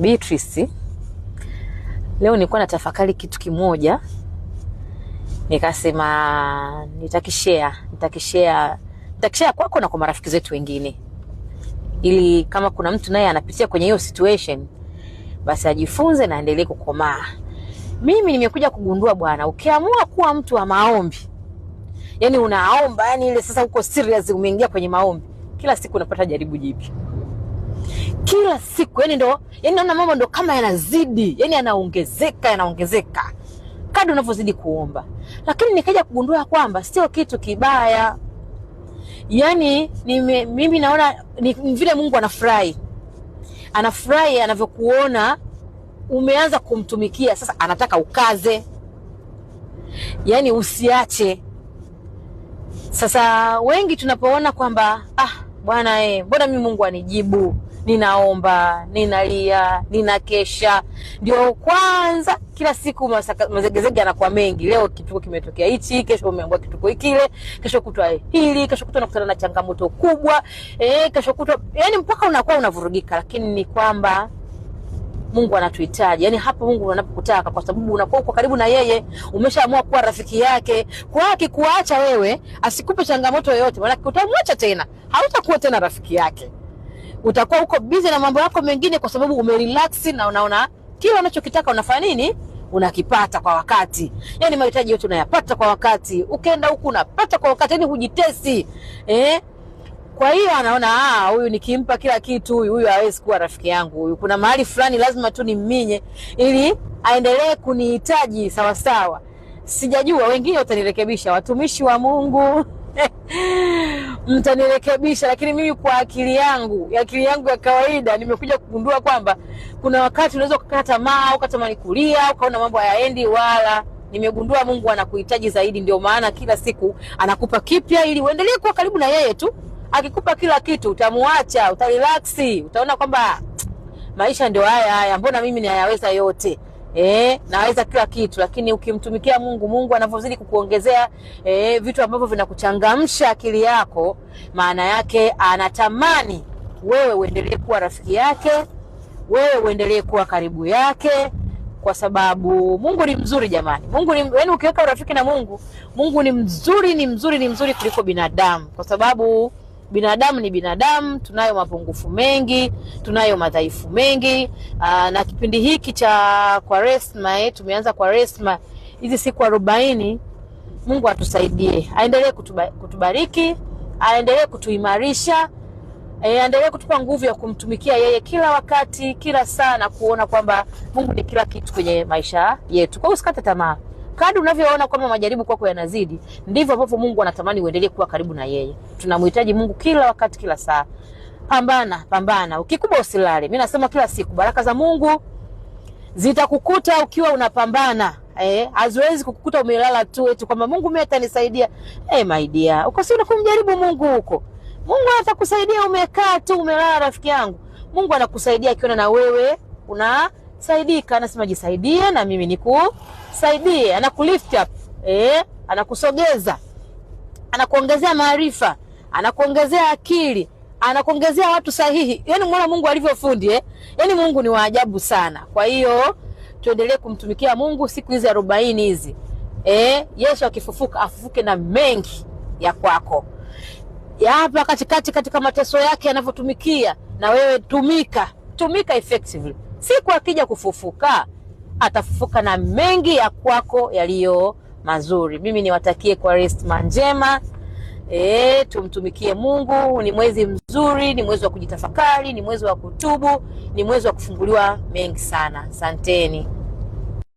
Beatrice, leo nilikuwa natafakari kitu kimoja, nikasema nitakishare kwako na kwa marafiki zetu wengine, ili kama kuna mtu naye anapitia kwenye hiyo situation basi ajifunze na aendelee kukomaa. Mimi nimekuja kugundua bwana, ukiamua kuwa mtu wa maombi, yani unaomba, yani ile sasa uko serious, umeingia kwenye maombi, kila siku unapata jaribu jipya. Kila siku yani naona mambo ndo kama yanazidi, yani yanaongezeka kadri unavyozidi kuomba. Lakini nikaja kugundua kwamba sio kitu kibaya. Yani mimi naona ni vile Mungu anafurahi anavyokuona umeanza kumtumikia. Sasa anataka ukaze, yani usiache. Sasa wengi tunapoona kwamba bwana mbona mimi Mungu anijibu, ninaomba, ninalia, ninakesha, ndio kwanza kila siku mazegezege anakuwa mengi. Leo kituko kimetokea hichi, kesho umeambiwa kituko kile, kesho kutwa hili, kesho kutwa nakutana na changamoto kubwa, kesho kutwa, yani mpaka unakuwa unavurugika. Lakini ni kwamba Mungu anatuhitaji. Yani hapo Mungu anapokutaka, kwa sababu unakuwa uko karibu na yeye, umeshaamua kuwa rafiki yake. Kwa akikuacha wewe, asikupe changamoto yoyote, maana utamwacha tena, hautakuwa tena rafiki yake. Utakuwa uko busy na mambo yako mengine, kwa sababu umerelax na unaona kila unachokitaka unafanya nini, unakipata kwa wakati. Yani mahitaji yote unayapata kwa wakati, ukienda huku unapata kwa wakati, yani hujitesi. Kwa hiyo anaona huyu nikimpa kila kitu huyu hawezi kuwa rafiki yangu. Huyu kuna mahali fulani lazima tu nimminye ili aendelee kunihitaji sawa sawa. Sijajua wengine watanirekebisha, watumishi wa Mungu mtanirekebisha, lakini mimi kwa akili yangu ya kawaida nimekuja kugundua kwamba kuna wakati unaweza kukata tamaa au ukatamani kulia au kaona mambo hayaendi, wala nimegundua Mungu anakuhitaji zaidi. Ndio maana kila siku anakupa kipya ili uendelee kuwa karibu na yeye tu. Akikupa kila kitu utamuacha, utarelax, utaona kwamba maisha ndio haya, mbona mimi nayaweza yote, naweza kila kitu. Lakini ukimtumikia Mungu anavyozidi kukuongezea vitu ambavyo vinakuchangamsha akili yako, maana yake anatamani wewe uendelee kuwa rafiki yake, wewe uendelee kuwa karibu yake, kwa sababu Mungu ni mzuri jamani. Yani ukiweka urafiki na Mungu ni mzuri kuliko binadamu, kwa sababu binadamu ni binadamu, tunayo mapungufu mengi, tunayo madhaifu mengi. Na kipindi hiki cha Kwaresma, tumeanza Kwaresma hizi siku 40, Mungu atusaidie, aendelee kutubariki, aendelee kutuimarisha, aendelee kutupa nguvu ya kumtumikia yeye kila wakati, kila saa, na kuona kwamba Mungu ni kila kitu kwenye maisha yetu. Kwa hiyo usikate tamaa. Kadri unavyoona kwamba majaribu kwako yanazidi, ndivyo ambavyo Mungu anatamani uendelee kuwa karibu na yeye. Tunamhitaji Mungu kila wakati, kila saa. Pambana. Ukikubwa usilale. Mimi nasema kila siku baraka za Mungu zitakukuta ukiwa unapambana. Haziwezi kukukuta umelala tu eti kwamba Mungu mimi atanisaidia. My dear, uko sio kumjaribu Mungu huko. Mungu atakusaidia umekaa tu umelala, rafiki yangu. Mungu anakusaidia akiona na wewe unasaidika. Anasema jisaidie na mimi nikusaidie. Anakulift up, anakusogeza, anakuongezea maarifa, anakuongezea akili, anakuongezea watu sahihi. Yani muone Mungu alivyofundi, yani Mungu ni wa ajabu sana. Kwa hiyo tuendelee kumtumikia Mungu siku hizi 40 hizi. Yesu akifufuka afufuke na mengi ya kwako. Ya hapa katika mateso yake anavyotumikia, na wewe tumika effectively. Siku akija kufufuka, atafufuka na mengi ya kwako yaliyo mazuri. Mimi niwatakie Kwaresma njema. Tumtumikie Mungu. Ni mwezi mzuri, ni mwezi wa kujitafakari, ni mwezi wa kutubu, ni mwezi wa kufunguliwa mengi sana. Asanteni.